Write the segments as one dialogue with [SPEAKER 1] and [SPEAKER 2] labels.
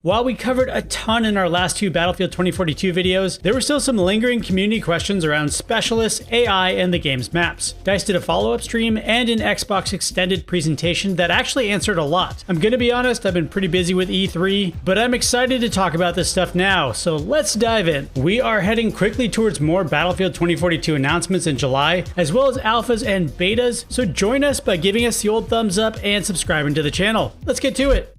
[SPEAKER 1] While we covered a ton in our last two Battlefield 2042 videos, there were still some lingering community questions around specialists, AI, and the game's maps. DICE did a follow-up stream and an Xbox extended presentation that actually answered a lot. I'm gonna be honest, I've been pretty busy with E3, but I'm excited to talk about this stuff now, so let's dive in. We are heading quickly towards more Battlefield 2042 announcements in July, as well as alphas and betas, so join us by giving us the old thumbs up and subscribing to the channel. Let's get to it.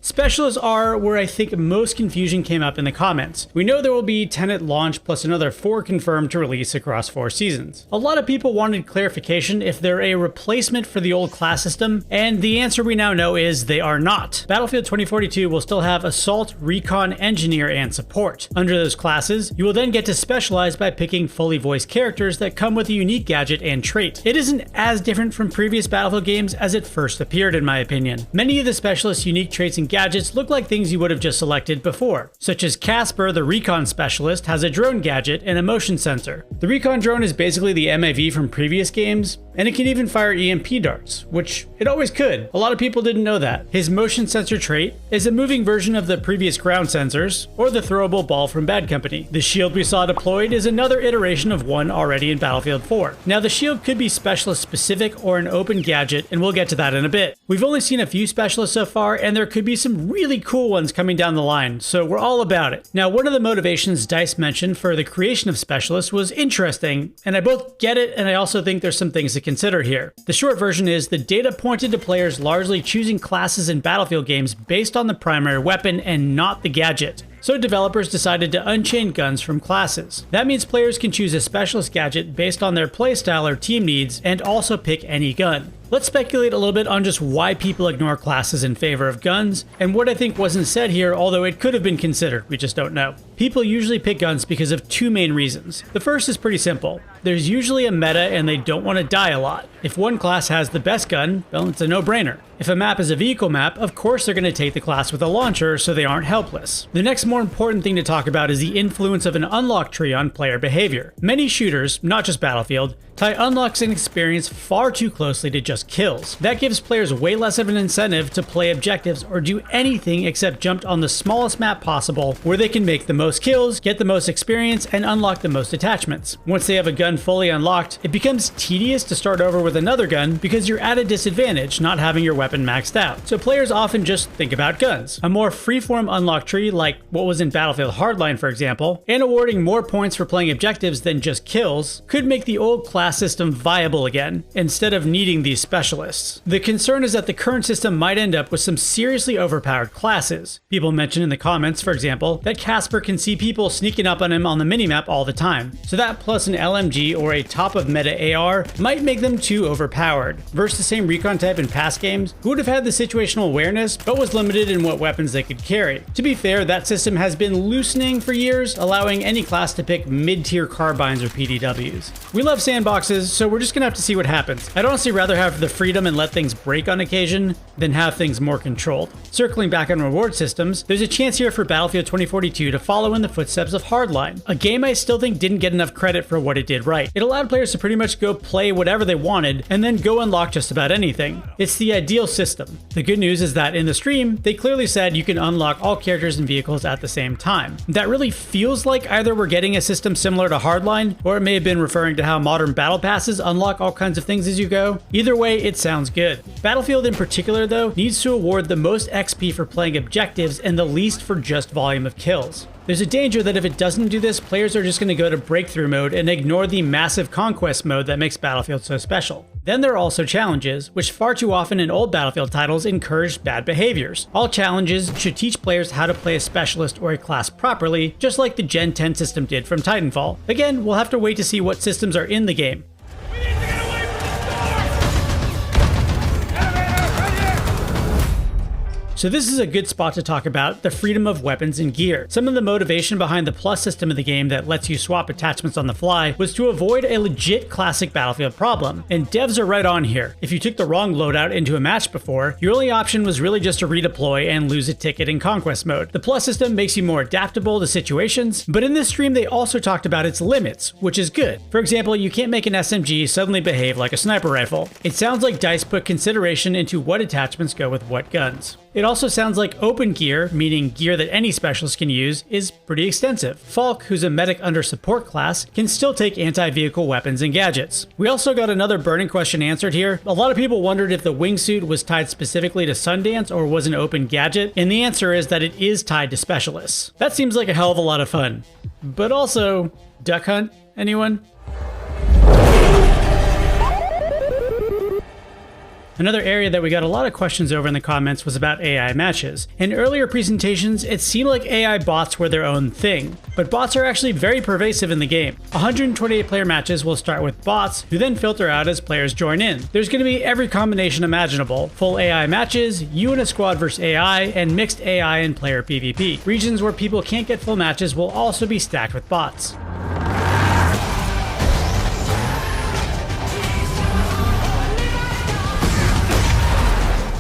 [SPEAKER 1] Specialists are where I think most confusion came up in the comments. We know there will be 10 at launch plus another 4 confirmed to release across 4 seasons. A lot of people wanted clarification if they're a replacement for the old class system, and the answer we now know is they are not. Battlefield 2042 will still have Assault, Recon, Engineer, and Support. Under those classes, you will then get to specialize by picking fully voiced characters that come with a unique gadget and trait. It isn't as different from previous Battlefield games as it first appeared, in my opinion. Many of the specialists' unique traits and gadgets look like things you would have just selected before, such as Casper, the Recon Specialist, has a drone gadget and a motion sensor. The Recon drone is basically the MAV from previous games, and it can even fire EMP darts, which it always could. A lot of people didn't know that. His motion sensor trait is a moving version of the previous ground sensors, or the throwable ball from Bad Company. The shield we saw deployed is another iteration of one already in Battlefield 4. Now the shield could be specialist specific or an open gadget, and we'll get to that in a bit. We've only seen a few specialists so far, and there could be some really cool ones coming down the line, so we're all about it. Now, one of the motivations DICE mentioned for the creation of specialists was interesting, and I both get it, and I also think there's some things to consider here. The short version is the data pointed to players largely choosing classes in Battlefield games based on the primary weapon and not the gadget. So developers decided to unchain guns from classes. That means players can choose a specialist gadget based on their playstyle or team needs and also pick any gun. Let's speculate a little bit on just why people ignore classes in favor of guns, and what I think wasn't said here, although it could have been considered, we just don't know. People usually pick guns because of two main reasons. The first is pretty simple. There's usually a meta and they don't want to die a lot. If one class has the best gun, well, it's a no-brainer. If a map is a vehicle map, of course they're going to take the class with a launcher so they aren't helpless. The next more important thing to talk about is the influence of an unlock tree on player behavior. Many shooters, not just Battlefield, tie unlocks and experience far too closely to just kills. That gives players way less of an incentive to play objectives or do anything except jump on the smallest map possible where they can make the most kills, get the most experience, and unlock the most attachments. Once they have a gun fully unlocked, it becomes tedious to start over with another gun because you're at a disadvantage not having your weapon maxed out. So players often just think about guns. A more freeform unlock tree, like what was in Battlefield Hardline for example, and awarding more points for playing objectives than just kills, could make the old class system viable again, instead of needing these specialists. The concern is that the current system might end up with some seriously overpowered classes. People mentioned in the comments, for example, that Casper can see people sneaking up on him on the minimap all the time. So that plus an LMG or a top of meta AR might make them too overpowered. Versus the same recon type in past games, who would have had the situational awareness, but was limited in what weapons they could carry. To be fair, that system has been loosening for years, allowing any class to pick mid-tier carbines or PDWs. We love sandboxes, so we're just gonna have to see what happens. I'd honestly rather have the freedom and let things break on occasion than have things more controlled. Circling back on reward systems, there's a chance here for Battlefield 2042 to follow in the footsteps of Hardline, a game I still think didn't get enough credit for what it did right. It allowed players to pretty much go play whatever they wanted and then go unlock just about anything. It's the ideal system. The good news is that in the stream, they clearly said you can unlock all characters and vehicles at the same time. That really feels like either we're getting a system similar to Hardline, or it may have been referring to how modern battle passes unlock all kinds of things as you go. Either way, it sounds good. Battlefield in particular, though, needs to award the most XP for playing objectives and the least for just volume of kills. There's a danger that if it doesn't do this, players are just going to go to breakthrough mode and ignore the massive conquest mode that makes Battlefield so special. Then there are also challenges, which far too often in old Battlefield titles encouraged bad behaviors. All challenges should teach players how to play a specialist or a class properly, just like the Gen 10 system did from Titanfall. Again, we'll have to wait to see what systems are in the game. So this is a good spot to talk about the freedom of weapons and gear. Some of the motivation behind the Plus system of the game that lets you swap attachments on the fly was to avoid a legit classic Battlefield problem, and devs are right on here. If you took the wrong loadout into a match before, your only option was really just to redeploy and lose a ticket in Conquest mode. The Plus system makes you more adaptable to situations, but in this stream they also talked about its limits, which is good. For example, you can't make an SMG suddenly behave like a sniper rifle. It sounds like DICE put consideration into what attachments go with what guns. It also sounds like open gear, meaning gear that any specialist can use, is pretty extensive. Falk, who's a medic under support class, can still take anti-vehicle weapons and gadgets. We also got another burning question answered here. A lot of people wondered if the wingsuit was tied specifically to Sundance or was an open gadget, and the answer is that it is tied to specialists. That seems like a hell of a lot of fun. But also, duck hunt, anyone? Another area that we got a lot of questions over in the comments was about AI matches. In earlier presentations, it seemed like AI bots were their own thing, but bots are actually very pervasive in the game. 128 player matches will start with bots, who then filter out as players join in. There's going to be every combination imaginable: full AI matches, you and a squad versus AI, and mixed AI and player PvP. Regions where people can't get full matches will also be stacked with bots.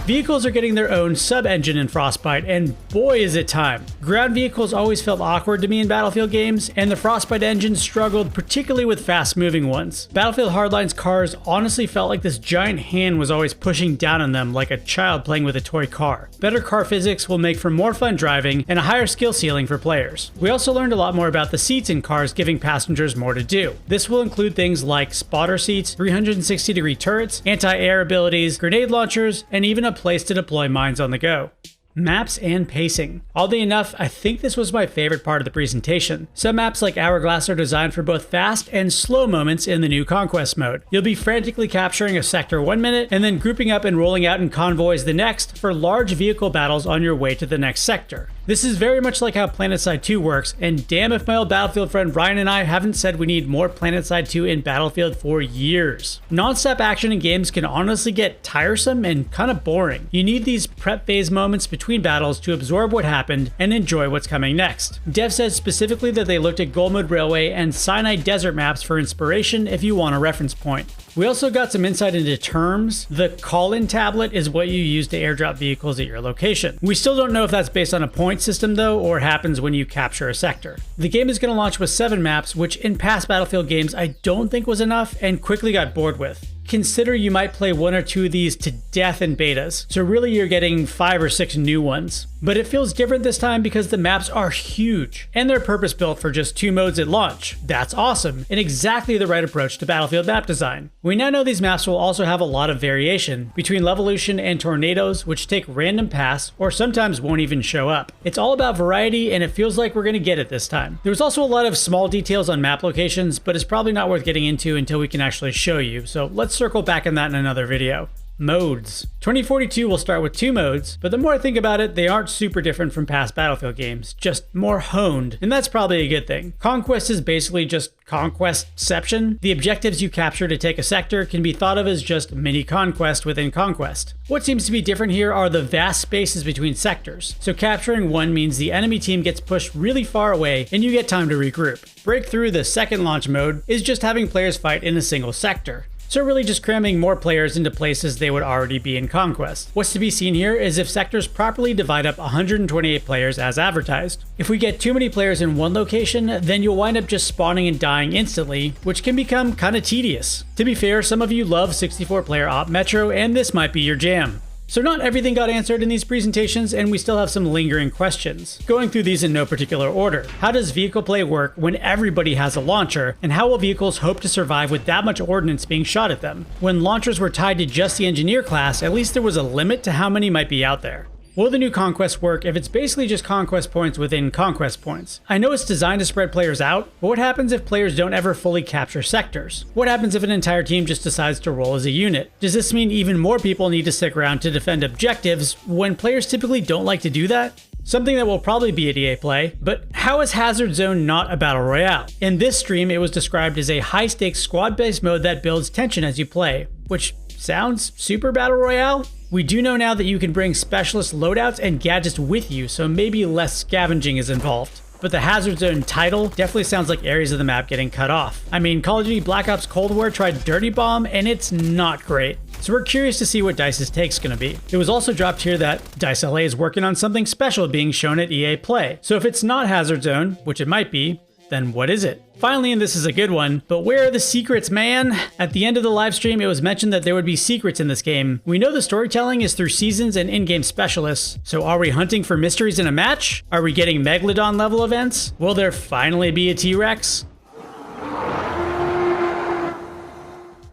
[SPEAKER 1] Vehicles are getting their own sub-engine in Frostbite, and boy is it time. Ground vehicles always felt awkward to me in Battlefield games, and the Frostbite engine struggled particularly with fast-moving ones. Battlefield Hardline's cars honestly felt like this giant hand was always pushing down on them like a child playing with a toy car. Better car physics will make for more fun driving and a higher skill ceiling for players. We also learned a lot more about the seats in cars, giving passengers more to do. This will include things like spotter seats, 360-degree turrets, anti-air abilities, grenade launchers, and even a place to deploy mines on the go. Maps and pacing. Oddly enough, I think this was my favorite part of the presentation. Some maps like Hourglass are designed for both fast and slow moments in the new Conquest mode. You'll be frantically capturing a sector 1 minute and then grouping up and rolling out in convoys the next for large vehicle battles on your way to the next sector. This is very much like how PlanetSide 2 works, and damn if my old Battlefield friend Ryan and I haven't said we need more PlanetSide 2 in Battlefield for years. Non-stop action in games can honestly get tiresome and kind of boring. You need these prep phase moments between battles to absorb what happened and enjoy what's coming next. Dev says specifically that they looked at Goldmode Railway and Sinai Desert maps for inspiration if you want a reference point. We also got some insight into terms. The call-in tablet is what you use to airdrop vehicles at your location. We still don't know if that's based on a point system though, or happens when you capture a sector. The game is going to launch with 7 maps, which in past Battlefield games I don't think was enough and quickly got bored with. Consider you might play 1 or 2 of these to death in betas, so really you're getting 5 or 6 new ones. But it feels different this time because the maps are huge, and they're purpose-built for just 2 modes at launch. That's awesome, and exactly the right approach to Battlefield map design. We now know these maps will also have a lot of variation between Levolution and Tornadoes, which take random paths or sometimes won't even show up. It's all about variety, and it feels like we're going to get it this time. There's also a lot of small details on map locations, but it's probably not worth getting into until we can actually show you, so let's circle back on that in another video. Modes. 2042 will start with 2 modes, but the more I think about it, they aren't super different from past Battlefield games, just more honed, and that's probably a good thing. Conquest is basically just Conquestception. The objectives you capture to take a sector can be thought of as just mini Conquest within Conquest. What seems to be different here are the vast spaces between sectors. So capturing one means the enemy team gets pushed really far away and you get time to regroup. Breakthrough, the second launch mode, is just having players fight in a single sector. So really just cramming more players into places they would already be in Conquest. What's to be seen here is if sectors properly divide up 128 players as advertised. If we get too many players in one location, then you'll wind up just spawning and dying instantly, which can become kinda tedious. To be fair, some of you love 64-player Op Metro, and this might be your jam. So not everything got answered in these presentations, and we still have some lingering questions. Going through these in no particular order. How does vehicle play work when everybody has a launcher, and how will vehicles hope to survive with that much ordnance being shot at them? When launchers were tied to just the engineer class, at least there was a limit to how many might be out there. Will the new Conquest work if it's basically just Conquest points within Conquest points? I know it's designed to spread players out, but what happens if players don't ever fully capture sectors? What happens if an entire team just decides to roll as a unit? Does this mean even more people need to stick around to defend objectives when players typically don't like to do that? Something that will probably be at EA Play, but how is Hazard Zone not a battle royale? In this stream, it was described as a high-stakes squad-based mode that builds tension as you play, which sounds super battle royale? We do know now that you can bring specialist loadouts and gadgets with you, so maybe less scavenging is involved. But the Hazard Zone title definitely sounds like areas of the map getting cut off. I mean, Call of Duty Black Ops Cold War tried Dirty Bomb, and it's not great. So we're curious to see what DICE's take's gonna be. It was also dropped here that DICE LA is working on something special being shown at EA Play. So if it's not Hazard Zone, which it might be, then what is it? Finally, and this is a good one, but where are the secrets, man? At the end of the live stream, it was mentioned that there would be secrets in this game. We know the storytelling is through seasons and in-game specialists, so are we hunting for mysteries in a match? Are we getting Megalodon level events? Will there finally be a T-Rex?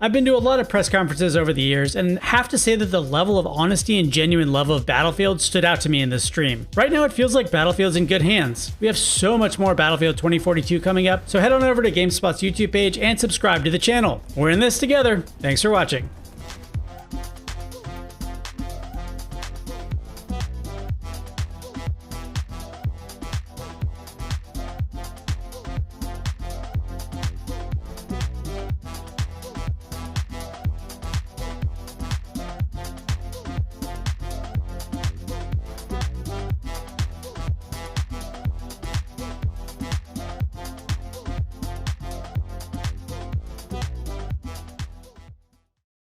[SPEAKER 1] I've been to a lot of press conferences over the years and have to say that the level of honesty and genuine love of Battlefield stood out to me in this stream. Right now it feels like Battlefield's in good hands. We have so much more Battlefield 2042 coming up, so head on over to GameSpot's YouTube page and subscribe to the channel. We're in this together. Thanks for watching.